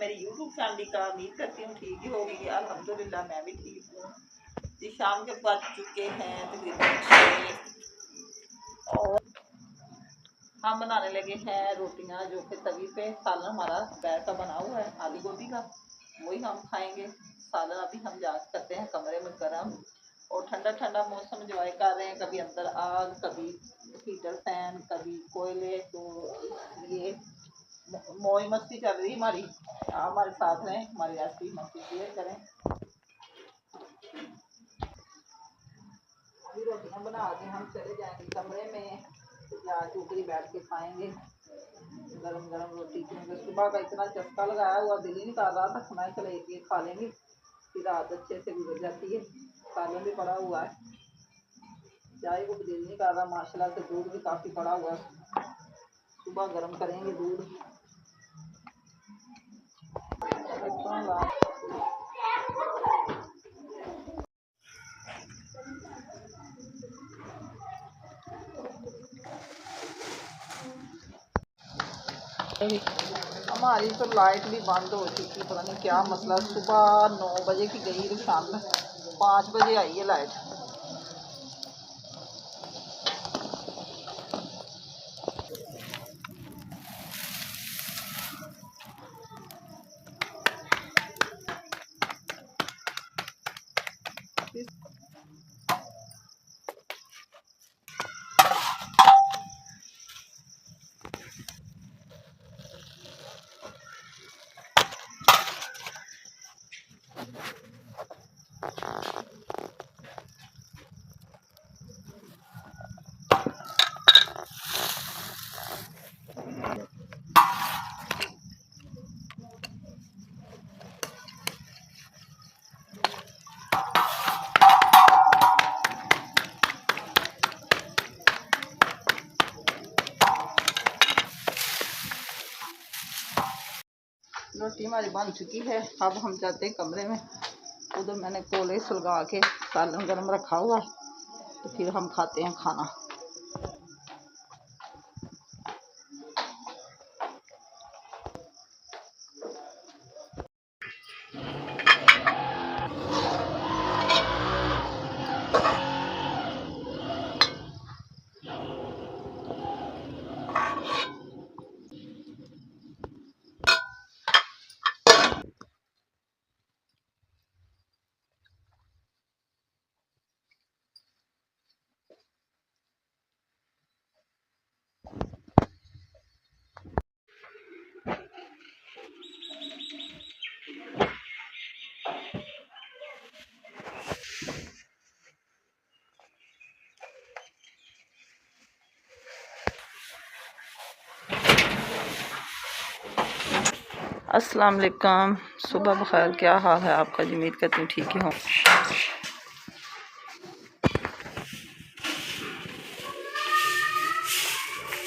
मेरी YouTube family का। उम्मीद करती हूँ ठीक ही होगी। अल्हम्दुलिल्लाह मैं भी ठीक हूँ। जी शाम के बज चुके हैं तकरीबन 6 और हम बनाने लगे हैं रोटियां, जो कि तवी पे। सालन हमारा दोपहर का बना हुआ है आलू गोभी का, वही हम खाएंगे। सालन अभी हम जा करते हैं कमरे में गर्म, और ठंडा ठंडा मौसम इंजॉय कर रहे हैं। कभी अंदर आग, कभी हीटर फैन, कभी कोयले। तो ये मौज मस्ती चल रही हमारी। आप हमारे साथ रहें, हमारी ऐसी मस्ती शेयर करें। अभी रोटियां बना के हम चले जाएंगे कमरे में, या टोकरी बैठ के खाएंगे गरम गरम रोटी। क्योंकि सुबह का इतना चस्का लगाया हुआ, दिल ही नहीं कर रहा था। मैं चले ये खा लेंगे, फिर रात अच्छे से गुजर जाती है। सालन भी पड़ा हुआ है, चाय को भी दिल नहीं कर रहा। माशाल्लाह से दूध भी काफ़ी पड़ा हुआ है, सुबह गर्म करेंगे दूध। हमारी तो लाइट भी बंद हो चुकी, पता नहीं क्या मसला। सुबह 9 बजे की गई तो शाम में 5 बजे आई है लाइट। रोटी हमारी बन चुकी है। अब हम जाते हैं कमरे में। उधर मैंने कोले सुलगा के सालन गर्म रखा हुआ है, तो फिर हम खाते हैं खाना। अस्सलाम वालेकुम, सुबह बखैर। क्या हाल है आपका? उम्मीद करती हूँ ठीक ही हो।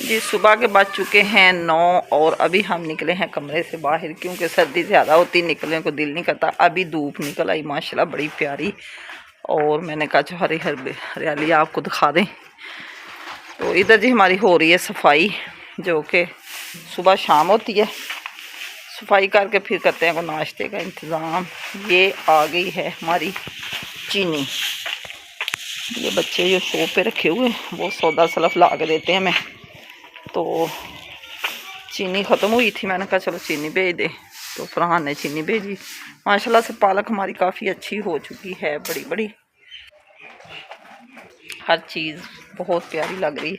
जी सुबह के बज चुके हैं 9 और अभी हम निकले हैं कमरे से बाहर, क्योंकि सर्दी ज़्यादा होती, निकलने को दिल नहीं करता। अभी धूप निकल आई माशाल्लाह बड़ी प्यारी, और मैंने कहा जो हरी हरियाली आपको दिखा दें। तो इधर जी हमारी हो रही है सफाई, जो कि सुबह शाम होती है। सफाई करके फिर करते हैं को नाश्ते का इंतज़ाम। ये आ गई है हमारी चीनी। ये बच्चे जो शो पे रखे हुए वो सौदा सलफ ला के देते हैं हमें। तो चीनी ख़त्म हुई थी, मैंने कहा चलो चीनी भेज दे, तो फरहान ने चीनी भेजी। माशाल्लाह से पालक हमारी काफ़ी अच्छी हो चुकी है, बड़ी बड़ी, हर चीज़ बहुत प्यारी लग रही।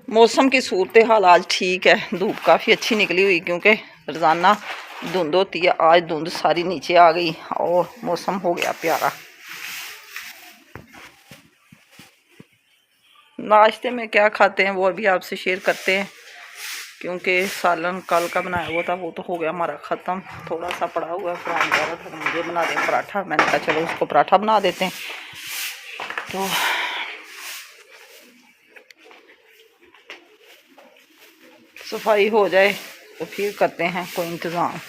मौसम की सूरत हाल आज ठीक है, धूप काफ़ी अच्छी निकली हुई, क्योंकि रोज़ाना धुंध होती है। आज धुंध सारी नीचे आ गई और मौसम हो गया प्यारा। नाश्ते में क्या खाते हैं वो अभी आपसे शेयर करते हैं, क्योंकि सालन कल का बनाया हुआ था वो तो हो गया हमारा ख़त्म। थोड़ा सा पड़ा हुआ है, फ्राई कह रहा था मुझे बना दें पराठा। मैंने कहा चलो उसको पराठा बना देते हैं। तो सफाई हो जाए तो फिर करते हैं कोई इंतज़ाम।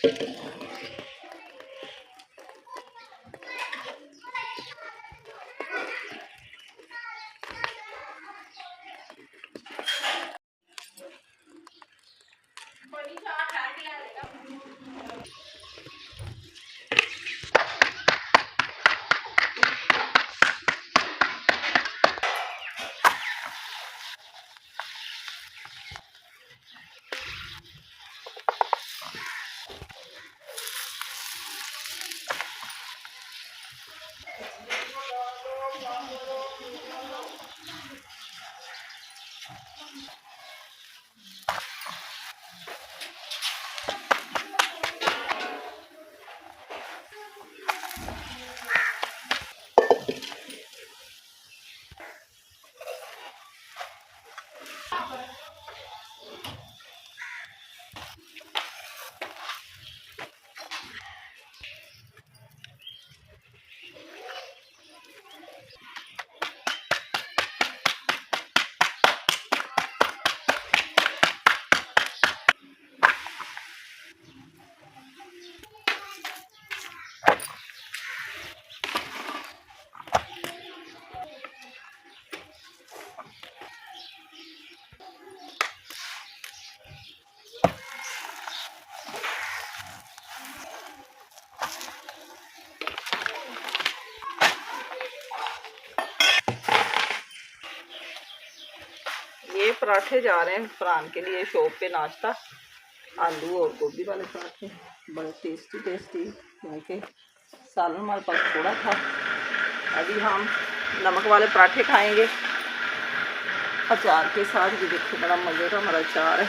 ये पराठे जा रहे हैं फरहान के लिए शॉप पे नाश्ता, आलू और गोभी वाले पराठे, बड़े टेस्टी टेस्टी। क्योंकि सालन हमारे पास थोड़ा था। अभी हम नमक वाले पराठे खाएंगे अचार के साथ। ये देखिए बड़ा मज़े का हमारा अचार है।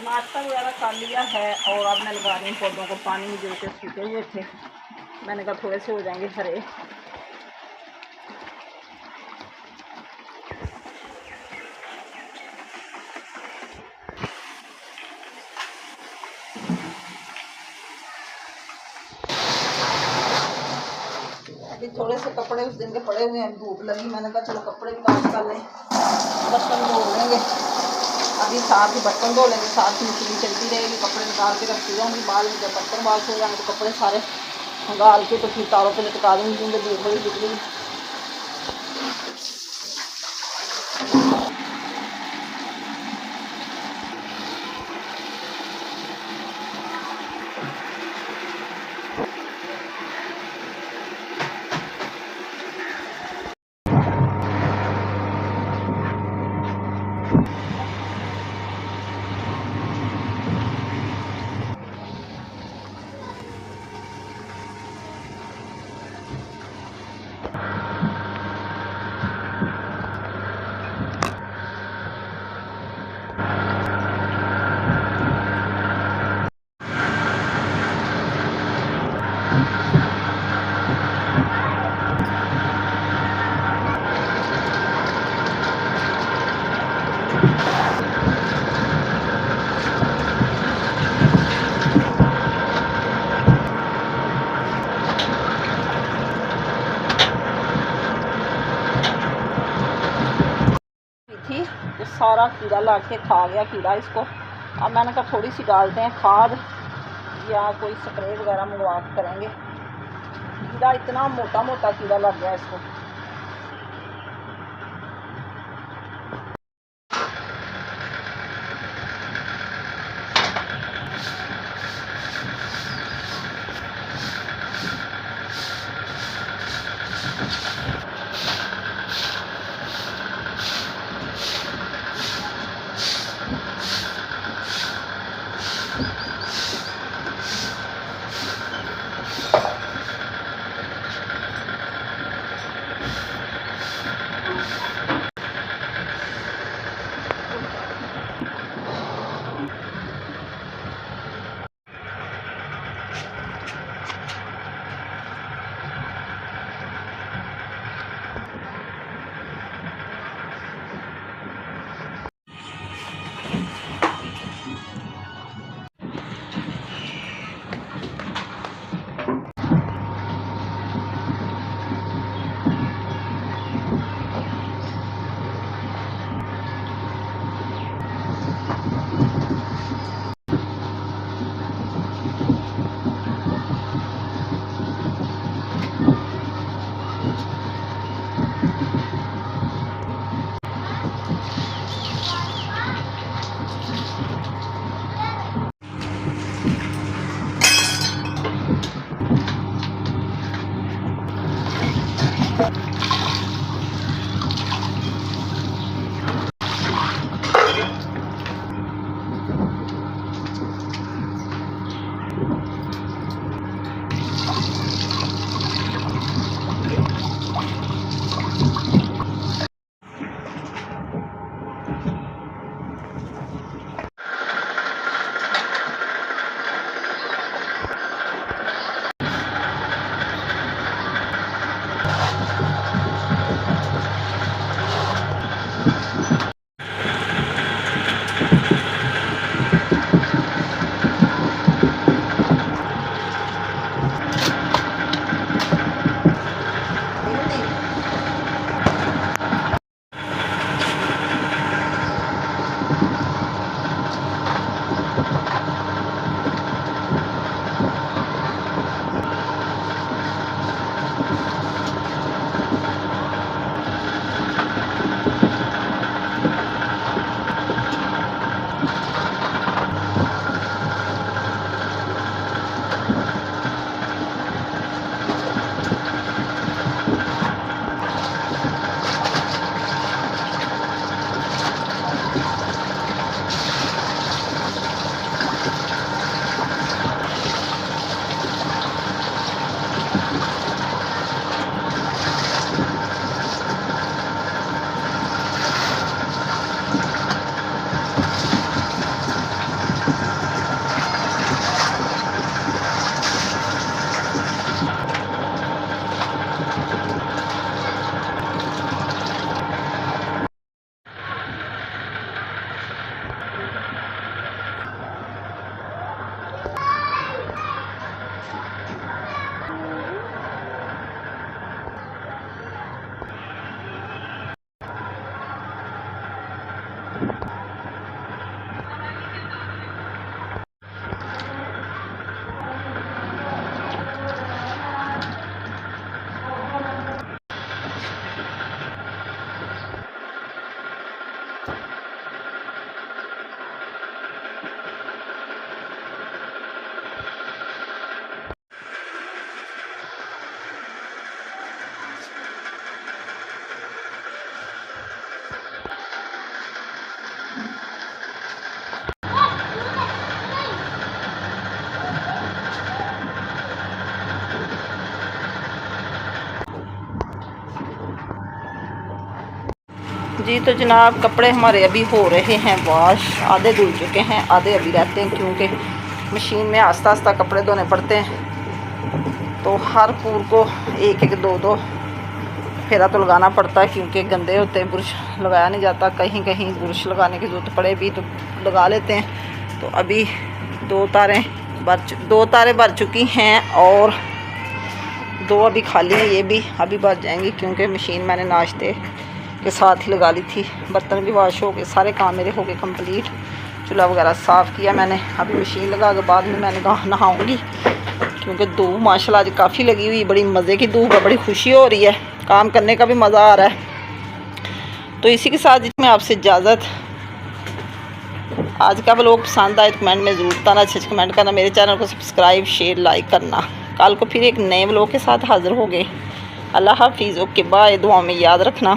नाश्ता वगैरह खा लिया है और अब मैं लगा रही हूँ पौधों को पानी में, जो के सूखे हुए थे। मैंने कहा थोड़े से हो जाएंगे हरे। अभी थोड़े से कपड़े उस दिन के पड़े हुए हैं, धूप लगी, मैंने कहा चलो कपड़े भी वॉश कर लें, बर्तन धो लेंगे। अभी साथ ही बर्तन धो लेंगे, साथ ही मशीन चलती रहेगी, कपड़े निकाल के रखती जाऊँगी। बाद में जब बर्तन वॉश हो जाएंगे तो कपड़े सारे गाल के तो फिर तारों पे लटका दूँगी, क्योंकि धूप बड़ी निकली। सारा कीड़ा ला के खा गया कीड़ा इसको। अब मैंने कहा थोड़ी सी डालते हैं खाद या कोई स्प्रे वगैरह मंगवा के करेंगे। कीड़ा इतना मोटा मोटा कीड़ा लग गया इसको। जी तो जनाब कपड़े हमारे अभी हो रहे हैं वॉश। आधे धुल चुके हैं, आधे अभी रहते हैं, क्योंकि मशीन में आस्ता आस्ता कपड़े धोने पड़ते हैं। तो हर पूर को एक एक दो दो फेरा तो लगाना पड़ता है, क्योंकि गंदे होते हैं, बुरश लगाया नहीं जाता। कहीं कहीं बुरश लगाने की ज़रूरत पड़े भी तो लगा लेते हैं। तो अभी दो तारें भर चुकी हैं और दो अभी खाली हैं। ये भी अभी भर जाएंगी, क्योंकि मशीन मैंने नाश्ते के साथ ही लगा ली थी। बर्तन भी वॉश हो गए, सारे काम मेरे हो गए कंप्लीट। चूल्हा वगैरह साफ़ किया मैंने। अभी मशीन लगा के बाद में मैंने नहाऊंगी, क्योंकि धूप माशाल्लाह आज काफ़ी लगी हुई, बड़ी मज़े की धूप है, बड़ी खुशी हो रही है, काम करने का भी मज़ा आ रहा है। तो इसी के साथ मैं आपसे इजाज़त। आज का व्लॉग पसंद आए तो कमेंट में ज़रूर बताना, अच्छे कमेंट करना, मेरे चैनल को सब्सक्राइब शेयर लाइक करना। कल को फिर एक नए व्लॉग के साथ हाज़िर हो गए। अल्लाह हाफिज़। Okay bye. दुआ में याद रखना।